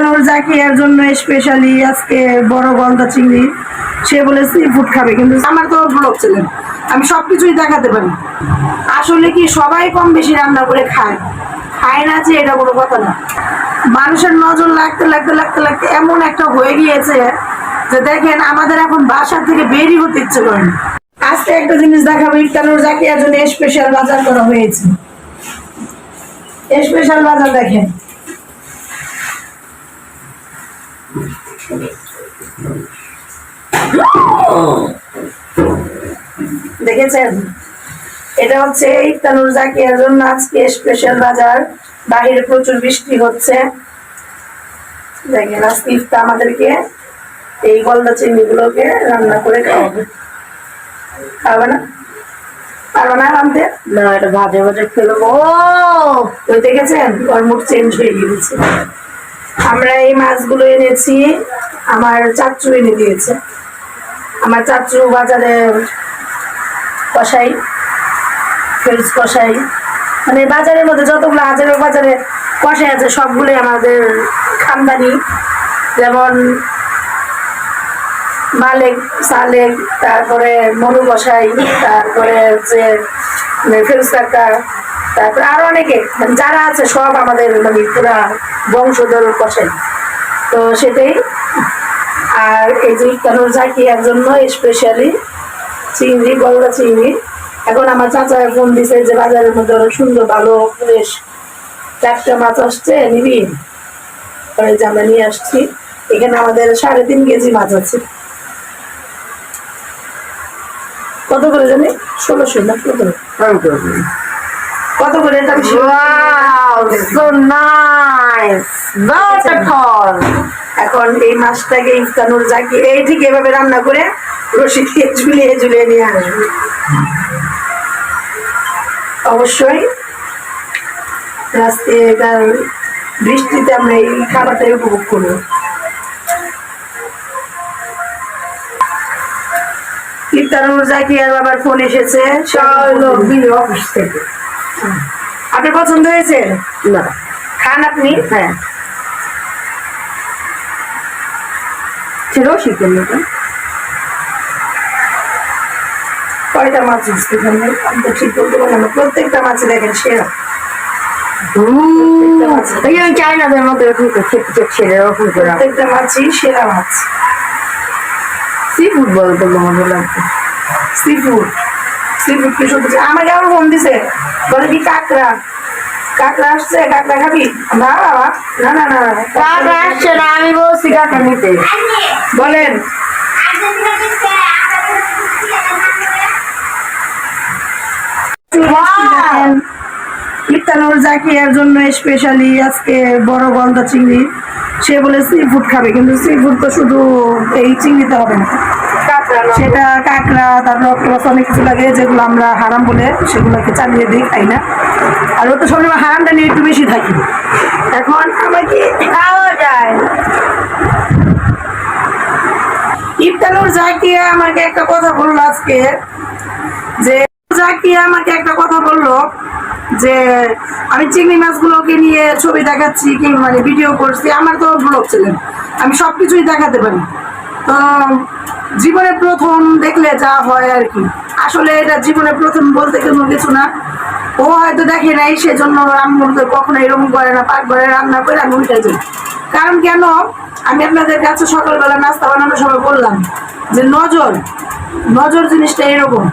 ইফতানুর জাকিয়ার জন্য স্পেশালি আজকে বড় গলদা চিংড়ি, সে বলে সি ফুড খাবে, কিন্তু আমার তো ব্লগ ছিলেন, আমি সবকিছুই দেখাতে পারি। আসলে কি সবাই কম বেশি রান্না করে খায়, খায় না যে এটা কোনো কথা না। মানুষের নজর লাগতে লাগতে লাগতে লাগতে এমন একটা হয়ে গিয়েছে যে দেখেন আমাদের এখন বাসা থেকে বেরই হতে ইচ্ছে করে না। আজকে একটা জিনিস দেখাবো, ইফতানুর জাকিয়ার জন্য স্পেশাল বাজার করা হয়েছে। স্পেশাল বাজার দেখেন, দেখেছেন? এটা হচ্ছে ইফতানুর জাকিয়ার জন্য আজকে স্পেশাল বাজার। বাহিরে প্রচুর বৃষ্টি হচ্ছে, দেখেন আজকে ইফতার আমাদেরকে এই গলদা চিংড়ি গুলোকে রান্না করে খাওয়াবে। খাওয়াবে না? পারবে না আনতে? না, এটা ভাজে ভাজে ফেলবো। ওই দেখেছেন ওর মুখ চেঞ্জ হয়ে গিয়েছে। আমরা এই মাছগুলো এনেছি, আমার চাচু এনে দিয়েছে। আমার চাচু বাজারে কষাই, ফ্রেঞ্চ কষাই, মানে বাজারের মধ্যে যতগুলো হাজারের বাজারে কষাই আছে সবগুলোই আমাদের খানদানি। যেমন মালেক, সালেক, তারপরে মনু কষাই, তারপরে হচ্ছে ফেরুজ কাকা, তারপরে আরো অনেকে যারা আছে সব আমাদের মানে পুরা বংশধর কষাই। তো সেটাই। আর এই যে ইফতানুর জাকিয়ার জন্য স্পেশালি চিংড়ি, গলদা চিংড়ি। এখন আমার চাচা ফোন দিছে যে বাজারের মধ্যে অনেক সুন্দর ভালো ফ্রেশ 4টা মাছ আসছে, নিবি? যে আমরা নিয়ে আসছি। এখানে আমাদের 3.5 কেজি মাছ আছে। কত করে জানি? 1600 না কত করে? কত করে? এখন এই মাছটাকে ইফতানুর জাকি এই ঠিক এভাবে রান্না করে রশি দিয়ে ঝুলিয়ে ঝুলিয়ে নিয়ে আসবে। অবশ্যই আজকে বৃষ্টিতে আমরা এই খাবারটাই উপভোগ করবো। ইফতানুর জাকিয়ার বাবার ফোন এসেছে অফিস থেকে। আপনার পছন্দ হয়েছে? না, খান আপনি? হ্যাঁ, সেটাও শিখবেন। কয়টা মাছ আসছে ঠিক বলতে পারলাম না। প্রত্যেকটা মাছে দেখেন সেরা। চাইনাদের মতো প্রত্যেকটা মাছই সেরা মাছ। সি ফুড বলতে মজা লাগবে। সি ফুড, সি ফুড কি শুনতে আমাকে আবার ফোন দিছে, বলে কি কাঁকড়া, কাঁকড়া আসছে, কাঁকড়া খাবি? না বাবা, না না না, কাঁকড়া আসছে না, আমি বলছি কাঁকড়া নিতে। বলেন ইফতানুর জাকিয়ার জন্য স্পেশালি আজকে বড় গলদা চিংড়ি, সে বলে সি ফুড খাবে, কিন্তু সি ফুড তো শুধু এই চিংড়িতে হবে না, সেটা কাঁকড়া, তারপর অক্টোপাস অনেক কিছু লাগে যেগুলো আমরা হারাম বলে সেগুলোকে চালিয়ে দিই, খাই না। আর ও তো সবসময় হারামটা নিয়ে একটু বেশি থাকি। এখন আমাকে খাওয়া যায়। ইফতানুর জাকিয়া আমাকে একটা কথা বললো আজকে, যে জাকিয়া আমাকে একটা কথা বললো যে আমি চিংড়ি মাছগুলোকে নিয়ে ছবি দেখাচ্ছি, কি মানে ভিডিও করছি। আমার তো ব্লগ ছিলেন, আমি সবকিছুই দেখাতে পারি। তো জীবনে প্রথম দেখলে যা হয় আর কি, আসলে এটা জীবনে প্রথম বলতে কোনো কিছু না। ও হয়তো দেখে নাই, সেজন্য আম্মুর কখনো এরকম করে না, পাক ঘরে রান্না করে আমি উল্টে যাই। কারণ কেন, আমি আপনাদের কাছে সকালবেলা নাস্তা বানানোর সময় বললাম যে নজর, নজর জিনিসটা এরকম।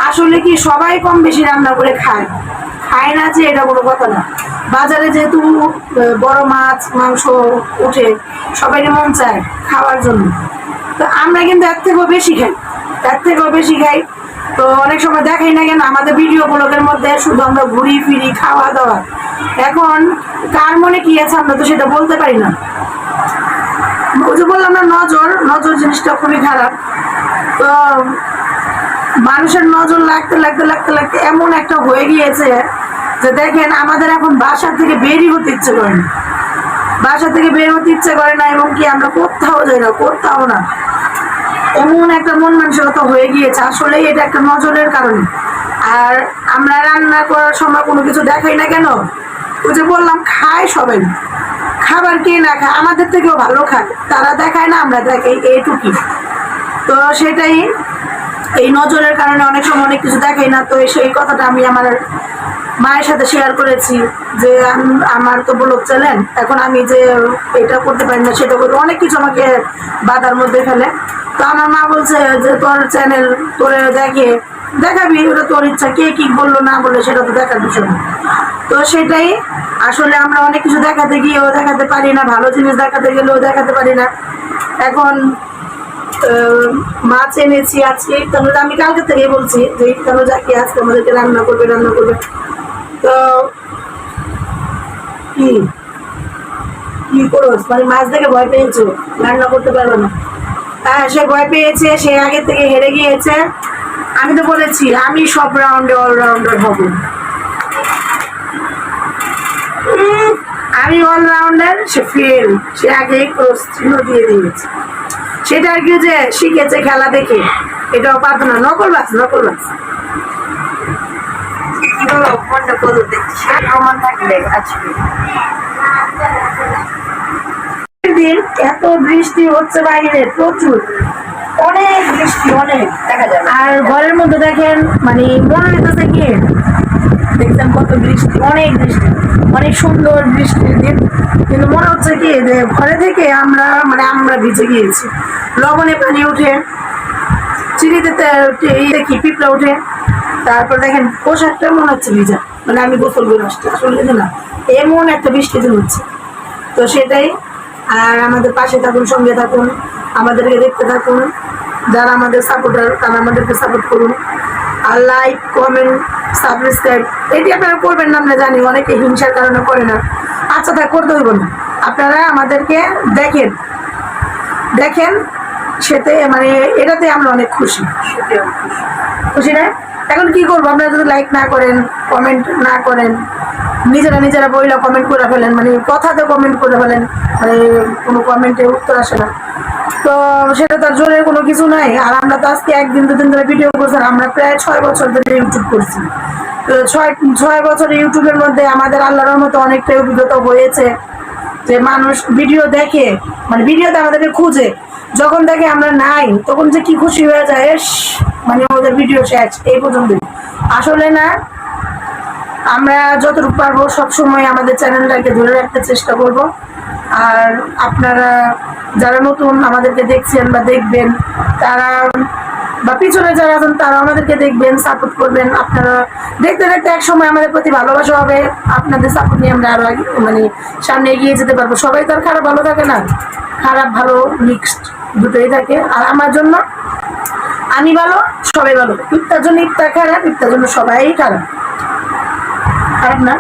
আসলে কি সবাই কম বেশি রান্না করে খায়, খায় না যে এটা কোনো কথা না। বাজারে যেহেতু বড় মাছ মাংস উঠে, সবাইকে মন চায় খাওয়ার জন্য। তো আমরা কিন্তু এর থেকেও বেশি খাই, এর থেকেও বেশি খাই। তো অনেক সময় দেখাই না কেন আমাদের ভিডিও ব্লগের মধ্যে শুধু আমরা ঘুরি ফিরি, খাওয়া দাওয়া। এখন কার মনে কি আছে আমরা তো সেটা বলতে পারি না। ওই যে বললাম না, নজর, নজর জিনিসটা খুবই খারাপ। তো মানুষের নজর লাগতে লাগতে লাগতে লাগতে এমন একটা হয়ে গিয়েছে যে দেখেন আমাদের এখন বাসা থেকে বেরই হতে ইচ্ছে করে না, বাসা থেকে বের হতে ইচ্ছে করে না, এবং কি আমরা কোথাও যাই না, কোথাও না। এমন একটা মন মানসিকতা হয়ে গিয়েছে, আসলে এটা একটা নজরের কারণে। আর আমরা রান্না করার সময় কোনো কিছু দেখাই না কেন, ওই যে বললাম খায় সবাই, খাবার কে না খায়, আমাদের থেকেও ভালো খায়, তারা দেখায় না আমরা দেখাই, এইটুকুই। তো সেটাই, এই নজরের কারণে অনেক সময় অনেক কিছু দেখাই না। তো সেই কথাটা আমি আমার মায়ের সাথে শেয়ার করেছি যে আমার তো ব্লগ চ্যানেল, এখন আমি যে এটা করতে পারি না সেটা করতে, অনেক কিছু আমাকে বাধার মধ্যে ফেলে। তো আমার মা বলছে যে তোর চ্যানেল তোরে দেখাবি, ওটা তোর ইচ্ছা, কে কি বললো না বললো সেটা তো দেখার বিষয় না। তো সেটাই, আসলে আমরা অনেক কিছু দেখাতে গিয়েও দেখাতে পারি না, ভালো জিনিস দেখাতে গেলেও দেখাতে পারি না। এখন মাছ এনেছি আজকে, তাহলে আমি কালকে থেকেই বলছি যে ইফতারও যাকে আজকে আমাদেরকে রান্না করবে। তো কি কি করো, মানে মাছ দেখে ভয় পেয়েছো, রান্না করতে পারবে না? হ্যাঁ, সে ভয় পেয়েছে, সে আগে থেকে হেরে গিয়েছে। আমি তো বলেছি আমি সব রাউন্ডে অলরাউন্ডার হব। আমি অলরাউন্ডার, সে ফেল, সে আগেই ক্রস চিহ্ন দিয়ে দিয়েছে। সেটা আর কি যে শিখেছে খেলা দেখে, এটাও পারতো না। নকল বাস দিন এত বৃষ্টি হচ্ছে বাইরে, প্রচুর, অনেক বৃষ্টি, অনেক দেখা যায়। আর ঘরের মধ্যে দেখেন, মানে মনে হইতেছে কি দেখছেন কত বৃষ্টি, অনেক বৃষ্টি, অনেক সুন্দর বৃষ্টির দিন, কিন্তু মনে হচ্ছে কি যে ঘরে থেকে আমরা ভিজে গিয়েছি। লবণে পানি উঠে, চিনিতে দেখি পিঁপড়া উঠে, তারপর দেখেন পোশাকটা মনে হচ্ছে ভিজা, মানে আমি গোসল করে আসছি, আসলে না এমন একটা বৃষ্টি দিন হচ্ছে। তো সেটাই, আর আমাদের পাশে থাকুন, সঙ্গে থাকুন, আমাদেরকে দেখতে থাকুন, যারা আমাদের সাপোর্টার তারা আমাদেরকে সাপোর্ট করুন, আর লাইক কমেন্ট সাবস্ক্রাইব এটি আপনারা করবেন না, আমরা জানি অনেকে হিংসার কারণে করে না। আচ্ছা, তা করতে হইব না, আপনারা আমাদেরকে দেখেন সেতে, মানে এটাতে আমরা অনেক খুশি না? এখন কি করবো, আপনারা যদি লাইক না করেন, কমেন্ট না করেন, নিজেরা বইলা কমেন্ট করে ফেলেন, মানে কথাতে কমেন্ট করে ফেলেন, মানে কোনো কমেন্টে উত্তর আসে না, তো সেটা তার জোরের কোনো কিছু নাই। আর আমরা তো আজকে একদিন দুদিন ধরে ভিডিও করছি, আমরা প্রায় 6 বছর ধরে ইউটিউব করছি। তো ছয় বছর ইউটিউবের মধ্যে আমাদের আল্লাহর মতো অনেকটাই অভিজ্ঞতা হয়েছে যে মানুষ ভিডিও দেখে, মানে ভিডিওতে আমাদেরকে খুঁজে, যখন দেখে আমরা নাই তখন যে কি খুশি হয়ে যায়, মানে আমাদের ভিডিও শেষ, এই পর্যন্ত। আসলে না, আমরা যতটুকু পারবো সবসময় আমাদের চ্যানেলটাকে ধরে রাখতে চেষ্টা করব। আর আপনারা যারা নতুন আমাদেরকে দেখছেন বা দেখবেন, তারা বা পিছনে যারা আছেন তারা আমাদেরকে দেখবেন, সাপোর্ট করবেন। আপনারা দেখতে দেখতে এক সময় আমাদের প্রতি ভালোবাসা হবে, আপনাদের সাপোর্ট নিয়ে আমরা আরো মানে সামনে এগিয়ে যেতে পারবো। সবাই তো আর খারাপ ভালো থাকে না, খারাপ ভালো মিক্সড দুটোই থাকে। আর আমার জন্য আমি ভালো, সবাই ভালো, ইফতার জন্য ইফতার খারাপ, ইফতার জন্য সবাই খারাপ না।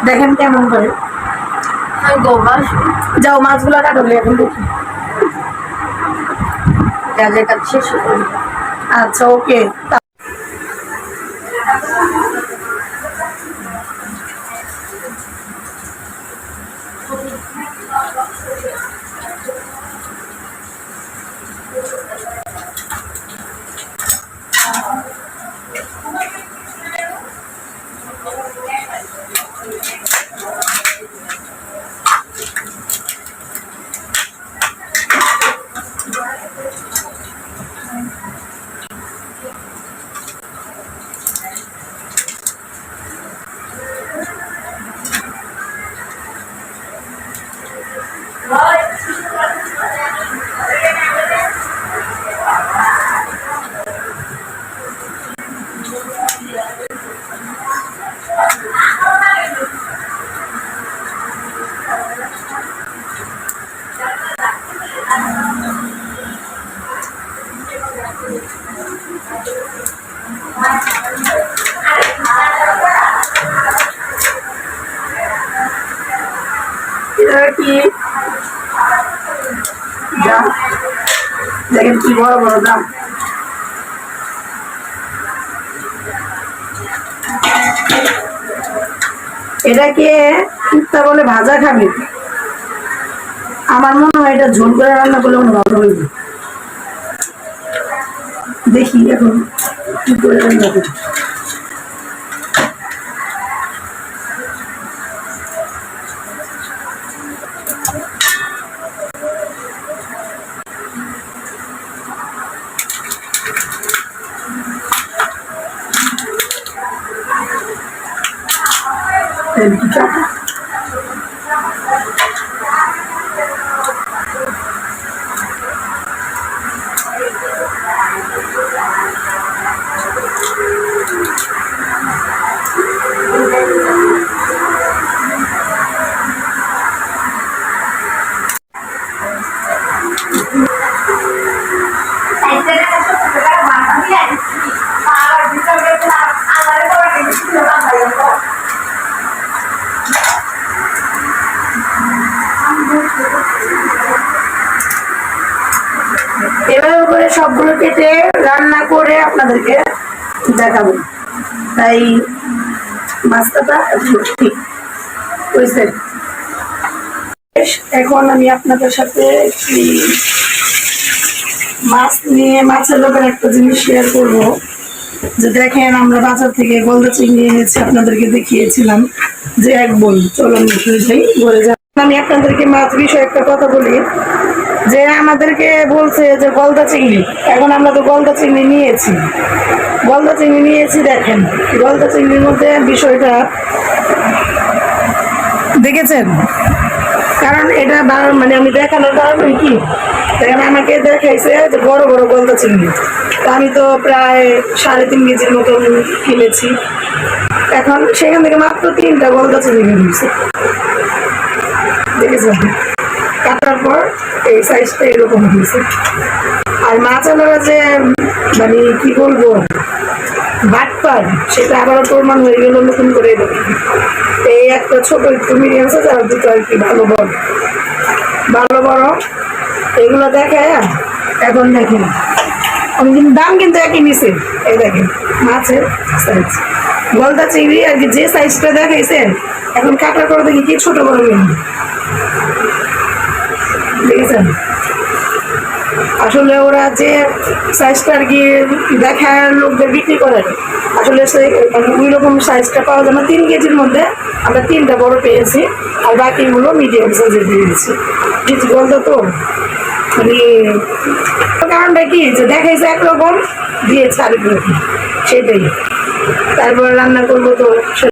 দেখেন কেমন করে যাও, মাছগুলো কাটলে এখন দেখি। আচ্ছা, ওকে। কি দেখেন কি বড় বড় দাম। এটাকে কুত্তা বলে ভাজা খাবে, আমার মনে হয় এটা ঝোল করে রান্না করলে মনে ভালো হইবে। দেখি এখন কি করে রান্না করি। এভাবে করে সবগুলো কেটে রান্না করে আপনাদেরকে দেখাবো। তাই মাছটা ঠিক বুঝছেন। এখন আমি আপনাদের সাথে মাছ নিয়ে মাছের ব্যাপারে একটা জিনিস শেয়ার করবো। যে দেখেন, আমরা বাজার থেকে গলদা চিংড়ি এনেছি, আপনাদেরকে দেখিয়েছিলাম যে এক বোন। চলুন ঘুরে যাই। আমি আপনাদেরকে মাছ বিষয়ে একটা কথা বলি, যে আমাদেরকে বলছে যে গলদা চিংড়ি, এখন আমরা তো গলদা চিংড়ি নিয়েছি, দেখেন গলদা চিংড়ির মধ্যে বিষয়টা দেখেছেন। কারণ এটা মানে আমি দেখানোর কারণ কি, আমাকে দেখাইছে যে বড় বড় গলদা চিংড়ি। আমি তো প্রায় 3.5 কেজির মতন কিনেছি। এখন সেখান থেকে মাত্র 3টা গলদা চিংড়ি কিনেছি, দেখেছেন। কাটার পর এই সাইজটা এরকম হয়েছে। আর মাছ আলাদা যে মানে কি বলবো বাটপার, সেটা আবারও প্রমাণ হয়ে গেল নতুন করে। এই একটা ছোট একটু মিডিয়াম সাইজ, আর দুটো আর কি ভালো বড় এগুলো দেখে। এখন দেখেন আমি কিন্তু দাম কিন্তু একই নিচে। এই দেখেন মাছের সাইজ, গলদা চিংড়ি আর কি যে সাইজটা দেখাইছেন, এখন কাটার পর দেখি কি ছোট বড় দেখেছেন। আসলে ওরা যে সাইজটা আর কি দেখার লোকদের বিক্রি করে, আসলে ওই রকম সাইজটা পাওয়া যায় না। 3 কেজির মধ্যে আমরা 3টা বড় পেয়েছি, আর বাকিগুলো মিডিয়াম সাইজের দিয়েছি। কিছু বলতো তো মানে কারণটা কি, যে দেখাইছে একরকম, দিয়েছে আরেক রকম, সেটাই। তারপর রান্না করবো তো